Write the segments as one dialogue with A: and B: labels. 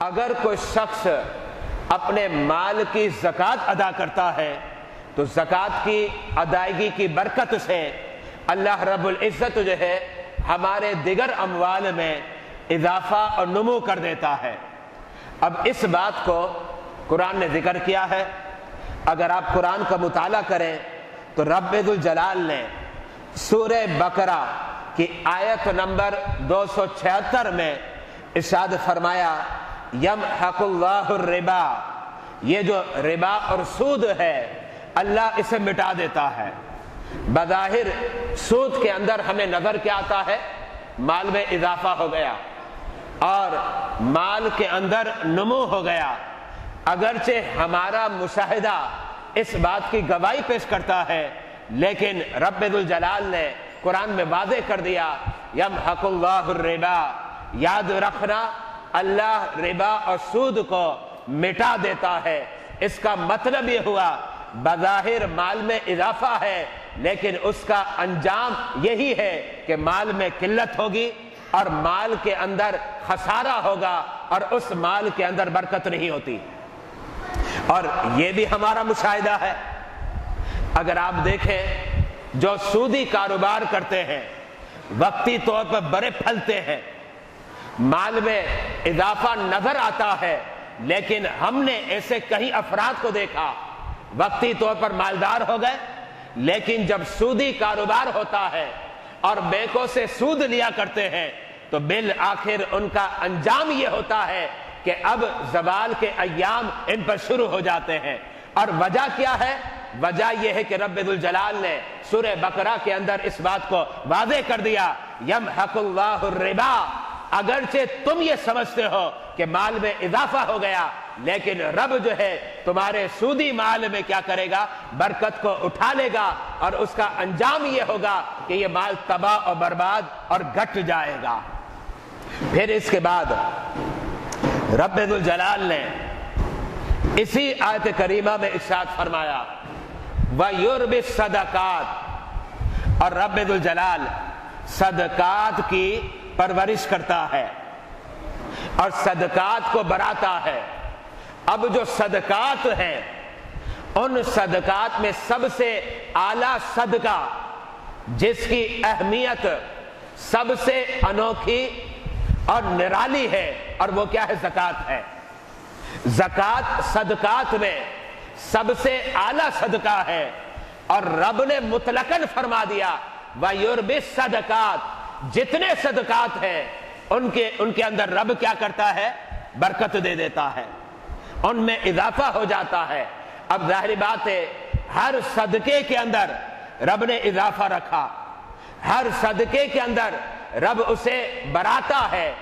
A: اگر کوئی شخص اپنے مال کی زکوٰۃ ادا کرتا ہے تو زکوٰۃ کی ادائیگی کی برکت سے اللہ رب العزت جو ہے ہمارے دیگر اموال میں اضافہ اور نمو کر دیتا ہے۔ اب اس بات کو قرآن نے ذکر کیا ہے۔ اگر آپ قرآن کا مطالعہ کریں تو رب ذوالجلال نے سورہ بقرہ کی آیت نمبر 276 میں ارشاد فرمایا یمحق اللہ الربا، یہ جو ربا اور سود ہے اللہ اسے مٹا دیتا ہے۔ بظاہر سود کے اندر ہمیں نظر کیا آتا ہے؟ مال میں اضافہ ہو گیا اور مال کے اندر نمو ہو گیا، اگرچہ ہمارا مشاہدہ اس بات کی گواہی پیش کرتا ہے، لیکن رب ذوالجلال نے قرآن میں واضح کر دیا یمحق اللہ الربا، یاد رکھنا اللہ ربا اور سود کو مٹا دیتا ہے۔ اس کا مطلب یہ ہوا بظاہر مال میں اضافہ ہے، لیکن اس کا انجام یہی ہے کہ مال میں قلت ہوگی اور مال کے اندر خسارہ ہوگا اور اس مال کے اندر برکت نہیں ہوتی۔ اور یہ بھی ہمارا مشاہدہ ہے۔ اگر آپ دیکھیں جو سودی کاروبار کرتے ہیں وقتی طور پر بڑے پھلتے ہیں، مال میں اضافہ نظر آتا ہے، لیکن ہم نے ایسے کئی افراد کو دیکھا وقتی طور پر مالدار ہو گئے، لیکن جب سودی کاروبار ہوتا ہے اور بینکوں سے سود لیا کرتے ہیں تو بالآخر ان کا انجام یہ ہوتا ہے کہ اب زوال کے ایام ان پر شروع ہو جاتے ہیں۔ اور وجہ کیا ہے؟ وجہ یہ ہے کہ رب ذوالجلال نے سورہ بقرہ کے اندر اس بات کو واضح کر دیا یمحق اللہ الربا، اگرچہ تم یہ سمجھتے ہو کہ مال میں اضافہ ہو گیا، لیکن رب جو ہے تمہارے سودی مال میں کیا کرے گا؟ برکت کو اٹھا لے گا، اور اس کا انجام یہ ہوگا کہ یہ مال تباہ اور برباد اور گھٹ جائے گا۔ پھر اس کے بعد رب ذوالجلال نے اسی آیت کریمہ میں ارشاد فرمایا وَيُرْبِ الصَّدَقَاتِ، اور رب ذوالجلال صدقات کی پرورش کرتا ہے اور صدقات کو بڑھاتا ہے۔ اب جو صدقات ہیں ان صدقات میں سب سے اعلیٰ صدقہ جس کی اہمیت سب سے انوکھی اور نرالی ہے، اور وہ کیا ہے؟ زکوٰۃ ہے۔ زکوٰۃ صدقات میں سب سے اعلیٰ صدقہ ہے، اور رب نے مطلقاً فرما دیا وَيُرْبِ الصَّدَقَاتِ، جتنے صدقات ہیں ان کے اندر رب کیا کرتا ہے؟ برکت دے دیتا ہے، ان میں اضافہ ہو جاتا ہے۔ اب ظاہری بات ہے ہر صدقے کے اندر رب نے اضافہ رکھا، ہر صدقے کے اندر رب اسے بڑھاتا ہے۔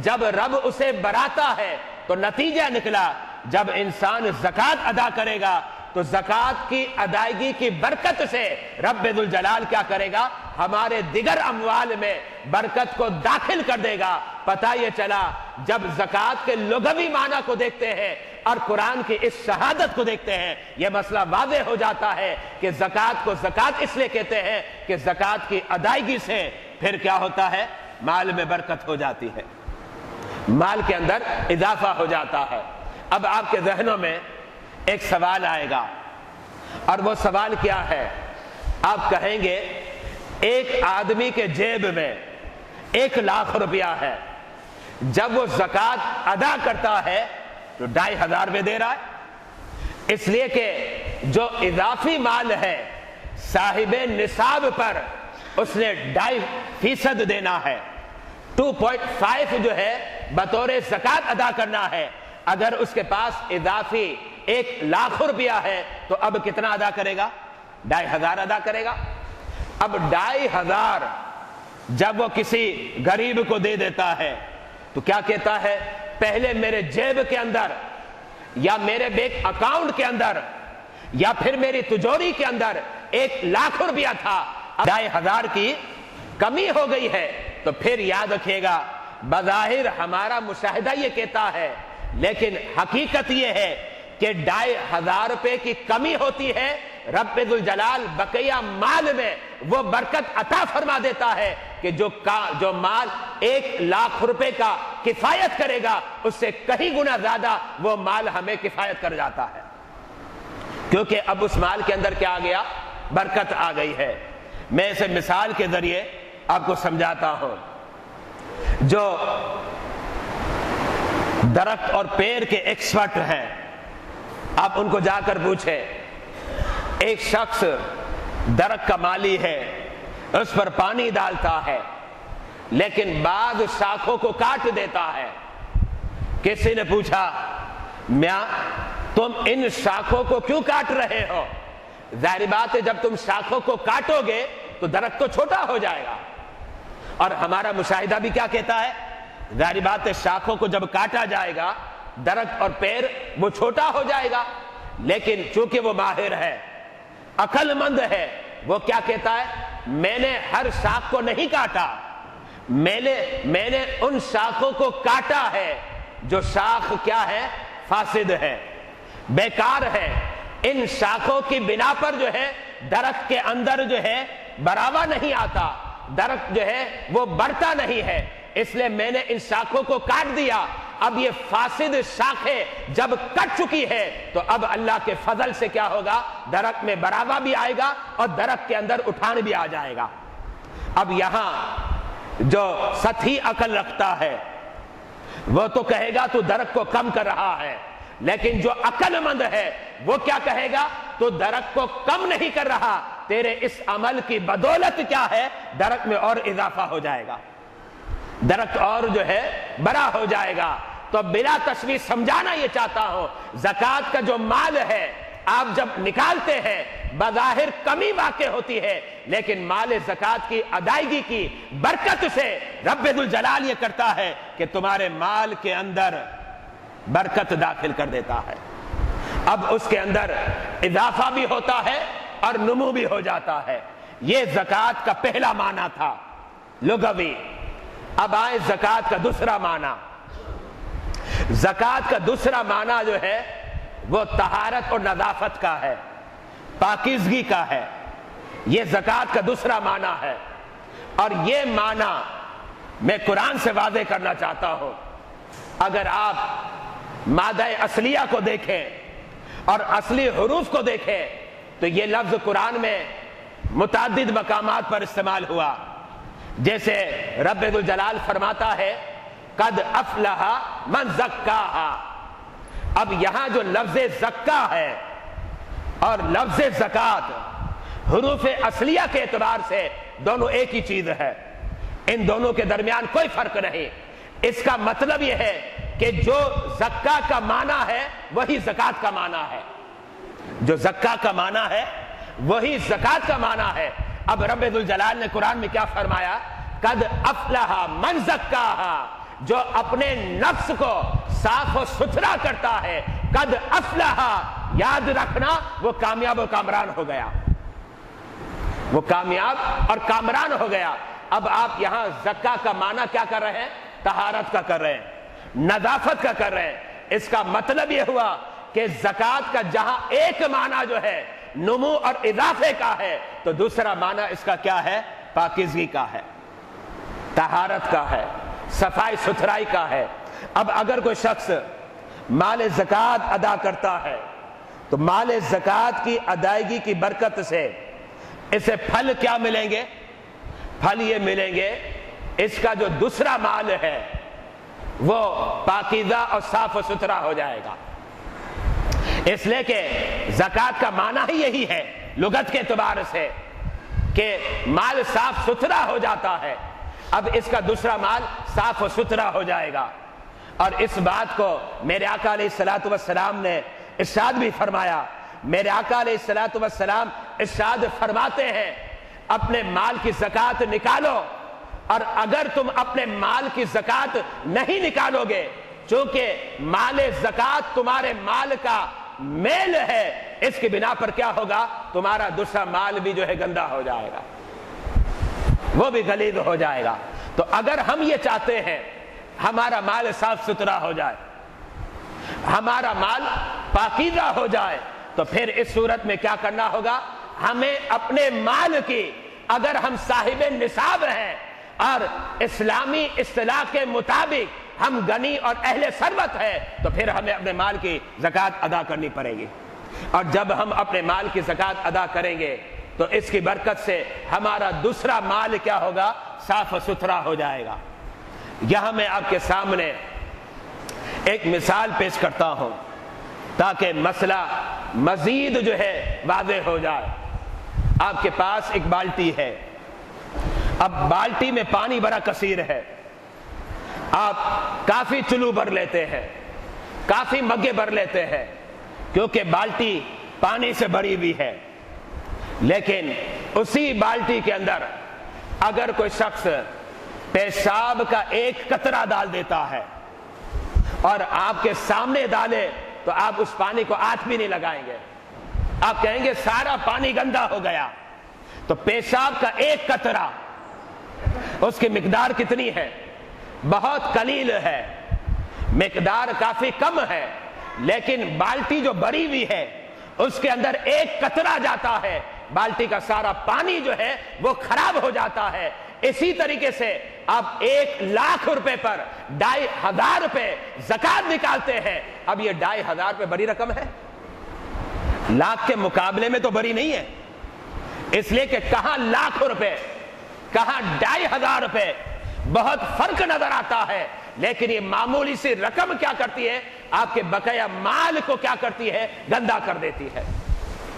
A: جب رب اسے بڑھاتا ہے تو نتیجہ نکلا جب انسان زکوٰۃ ادا کرے گا تو زکوٰۃ کی ادائیگی کی برکت سے رب ذوالجلال کیا کرے گا؟ ہمارے دیگر اموال میں برکت کو داخل کر دے گا۔ پتہ یہ چلا جب زکوٰۃ کے لغوی معنی کو دیکھتے ہیں اور قرآن کی اس شہادت کو دیکھتے ہیں، یہ مسئلہ واضح ہو جاتا ہے کہ زکوٰۃ کو زکوٰۃ اس لیے کہتے ہیں کہ زکوٰۃ کی ادائیگی سے پھر کیا ہوتا ہے؟ مال میں برکت ہو جاتی ہے، مال کے اندر اضافہ ہو جاتا ہے۔ اب آپ کے ذہنوں میں ایک سوال آئے گا، اور وہ سوال کیا ہے؟ آپ کہیں گے ایک آدمی کے جیب میں 1,00,000 روپیہ ہے، جب وہ زکوٰۃ ادا کرتا ہے تو 2,500 روپے دے رہا ہے، اس لیے کہ جو اضافی مال ہے صاحب نصاب پر اس نے 2.5% دینا ہے، 2.5 جو ہے بطور زکوٰۃ ادا کرنا ہے۔ اگر اس کے پاس اضافی 1,00,000 روپیہ ہے تو اب کتنا ادا کرے گا؟ 2,500 ادا کرے گا۔ اب 2,500 جب وہ کسی غریب کو دے دیتا ہے تو کیا کہتا ہے؟ پہلے میرے جیب کے اندر یا میرے بینک اکاؤنٹ کے اندر یا پھر میری تجوری کے اندر 1,00,000 روپیہ تھا، اب 2,500 کی کمی ہو گئی ہے۔ تو پھر یاد رکھیے گا بظاہر ہمارا مشاہدہ یہ کہتا ہے، لیکن حقیقت یہ ہے کہ 2,500 روپے کی کمی ہوتی ہے رب ذو الجلال بقیہ مال میں وہ برکت عطا فرما دیتا ہے کہ جو مال 1,00,000 روپے کا کفایت کرے گا اس سے کہیں گنا زیادہ وہ مال ہمیں کفایت کر جاتا ہے، کیونکہ اب اس مال کے اندر کیا آ گیا؟ برکت آ گئی ہے۔ میں اسے مثال کے ذریعے آپ کو سمجھاتا ہوں۔ جو درخت اور پیڑ کے ایکسپرٹ ہیں، آپ ان کو جا کر پوچھیں، ایک شخص درخت کا مالی ہے، اس پر پانی ڈالتا ہے لیکن بعض شاخوں کو کاٹ دیتا ہے۔ کسی نے پوچھا، میاں تم ان شاخوں کو کیوں کاٹ رہے ہو؟ ظاہر بات ہے جب تم شاخوں کو کاٹو گے تو درخت تو چھوٹا ہو جائے گا، اور ہمارا مشاہدہ بھی کیا کہتا ہے؟ ظاہر بات ہے شاخوں کو جب کاٹا جائے گا درخت اور پیڑ وہ چھوٹا ہو جائے گا، لیکن چونکہ وہ ماہر ہے، عقل مند ہے، وہ کیا کہتا ہے؟ میں نے ہر شاخ کو نہیں کاٹا، میں نے ان شاخوں کو کاٹا ہے جو شاخ کیا ہے؟ فاسد ہے، بیکار ہے۔ ان شاخوں کی بنا پر جو ہے درخت کے اندر جو ہے بڑھاوا نہیں آتا، درخت جو ہے وہ بڑھتا نہیں ہے، اس لیے میں نے ان شاخوں کو کاٹ دیا۔ اب یہ فاسد شاخیں جب کٹ چکی ہے تو اب اللہ کے فضل سے کیا ہوگا؟ درخت میں بڑھاوا بھی آئے گا اور درخت کے اندر اٹھان بھی آ جائے گا۔ اب یہاں جو سطحی عقل رکھتا ہے وہ تو کہے گا تو درخت کو کم کر رہا ہے، لیکن جو عقل مند ہے وہ کیا کہے گا؟ تو درخت کو کم نہیں کر رہا، تیرے اس عمل کی بدولت کیا ہے؟ درخت میں اور اضافہ ہو جائے گا، درخت اور جو ہے بڑا ہو جائے گا۔ تو بلا تشویش سمجھانا یہ چاہتا ہوں، زکوٰۃ کا جو مال ہے آپ جب نکالتے ہیں بظاہر کمی واقع ہوتی ہے، لیکن مال زکوٰۃ کی ادائیگی کی برکت سے رب ذو الجلال یہ کرتا ہے کہ تمہارے مال کے اندر برکت داخل کر دیتا ہے، اب اس کے اندر اضافہ بھی ہوتا ہے اور نمو بھی ہو جاتا ہے۔ یہ زکوٰۃ کا پہلا معنی تھا لغوی۔ اب آئے زکوٰۃ کا دوسرا معنی۔ زکوٰۃ کا دوسرا معنی جو ہے وہ طہارت اور نظافت کا ہے، پاکیزگی کا ہے، یہ زکوٰۃ کا دوسرا معنی ہے۔ اور یہ معنی میں قرآن سے واضح کرنا چاہتا ہوں۔ اگر آپ مادہ اصلیہ کو دیکھیں اور اصلی حروف کو دیکھیں تو یہ لفظ قرآن میں متعدد مقامات پر استعمال ہوا، جیسے رب ذو الجلال فرماتا ہے قد افلح من زکاہا۔ اب یہاں جو لفظ زکا ہے اور لفظ زکوٰۃ حروف اصلیہ کے اعتبار سے دونوں ایک ہی چیز ہے، ان دونوں کے درمیان کوئی فرق نہیں۔ اس کا مطلب یہ ہے کہ جو زکا کا معنی ہے وہی زکوٰۃ کا معنی ہے، جو زکا کا معنی ہے وہی زکوٰۃ کا معنی ہے۔ اب رب ذو الجلال نے قرآن میں کیا فرمایا؟ قد افلح من زکاہا، جو اپنے نفس کو صاف و ستھرا کرتا ہے، قد افلح، یاد رکھنا وہ کامیاب و کامران ہو گیا، وہ کامیاب اور کامران ہو گیا۔ اب آپ یہاں زکا کا معنی کیا کر رہے ہیں؟ طہارت کا کر رہے ہیں، نظافت کا کر رہے ہیں۔ اس کا مطلب یہ ہوا کہ زکوٰۃ کا جہاں ایک معنی جو ہے نمو اور اضافے کا ہے، تو دوسرا معنی اس کا کیا ہے؟ پاکیزگی کا ہے، طہارت کا ہے، صفائی ستھرائی کا ہے۔ اب اگر کوئی شخص مال زکوٰۃ ادا کرتا ہے تو مال زکوٰۃ کی ادائیگی کی برکت سے اسے پھل کیا ملیں گے؟ پھل یہ ملیں گے اس کا جو دوسرا مال ہے وہ پاکیزہ اور صاف و ستھرا ہو جائے گا، اس لیے کہ زکوٰۃ کا معنی ہی یہی ہے لغت کے اعتبار سے کہ مال صاف ستھرا ہو جاتا ہے۔ اب اس کا دوسرا مال صاف و ستھرا ہو جائے گا، اور اس بات کو میرے آقا علیہ الصلوۃ والسلام نے ارشاد بھی فرمایا۔ میرے آقا علیہ الصلوۃ والسلام ارشاد فرماتے ہیں اپنے مال کی زکوٰۃ نکالو، اور اگر تم اپنے مال کی زکوٰۃ نہیں نکالو گے، چونکہ مال زکوٰۃ تمہارے مال کا میل ہے، اس کی بنا پر کیا ہوگا؟ تمہارا دوسرا مال بھی جو ہے گندا ہو جائے گا، وہ بھی غلیظ ہو جائے گا۔ تو اگر ہم یہ چاہتے ہیں ہمارا مال صاف ستھرا ہو جائے، ہمارا مال پاکیزہ ہو جائے، تو پھر اس صورت میں کیا کرنا ہوگا؟ ہمیں اپنے مال کی، اگر ہم صاحب نصاب ہیں اور اسلامی اصطلاح کے مطابق ہم غنی اور اہل ثروت ہے، تو پھر ہمیں اپنے مال کی زکوٰۃ ادا کرنی پڑے گی۔ اور جب ہم اپنے مال کی زکوٰۃ ادا کریں گے تو اس کی برکت سے ہمارا دوسرا مال کیا ہوگا؟ صاف ستھرا ہو جائے گا۔ یہاں میں آپ کے سامنے ایک مثال پیش کرتا ہوں تاکہ مسئلہ مزید جو ہے واضح ہو جائے۔ آپ کے پاس ایک بالٹی ہے، اب بالٹی میں پانی بڑا کثیر ہے، آپ کافی چلو بھر لیتے ہیں، کافی مگے بھر لیتے ہیں، کیونکہ بالٹی پانی سے بھری ہوئی ہے۔ لیکن اسی بالٹی کے اندر اگر کوئی شخص پیشاب کا ایک قطرہ ڈال دیتا ہے اور آپ کے سامنے ڈالے تو آپ اس پانی کو ہاتھ بھی نہیں لگائیں گے، آپ کہیں گے سارا پانی گندا ہو گیا۔ تو پیشاب کا ایک قطرہ، اس کی مقدار کتنی ہے؟ بہت قلیل ہے، مقدار کافی کم ہے، لیکن بالٹی جو بھری ہوئی ہے اس کے اندر ایک قطرہ جاتا ہے، بالٹی کا سارا پانی جو ہے وہ خراب ہو جاتا ہے۔ اسی طریقے سے آپ 1,00,000 روپے پر 2,500 روپے زکوٰۃ نکالتے ہیں۔ اب یہ 2,500 روپے بڑی رقم ہے؟ لاکھ کے مقابلے میں تو بڑی نہیں ہے، اس لیے کہ کہاں 1,00,000 روپے، کہاں 2,500 روپے، بہت فرق نظر آتا ہے۔ لیکن یہ معمولی سی رقم کیا کرتی ہے؟ آپ کے بقیہ مال کو کیا کرتی ہے؟ گندا کر دیتی ہے۔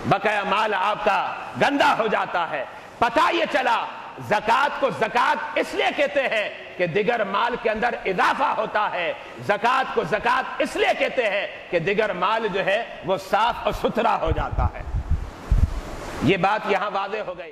A: بقیہ مال آپ کا گندا ہو جاتا ہے۔ پتہ یہ چلا زکوٰۃ کو زکوٰۃ اس لیے کہتے ہیں کہ دیگر مال کے اندر اضافہ ہوتا ہے، زکوٰۃ کو زکوٰۃ اس لیے کہتے ہیں کہ دیگر مال جو ہے وہ صاف اور ستھرا ہو جاتا ہے۔ یہ بات یہاں واضح ہو گئی۔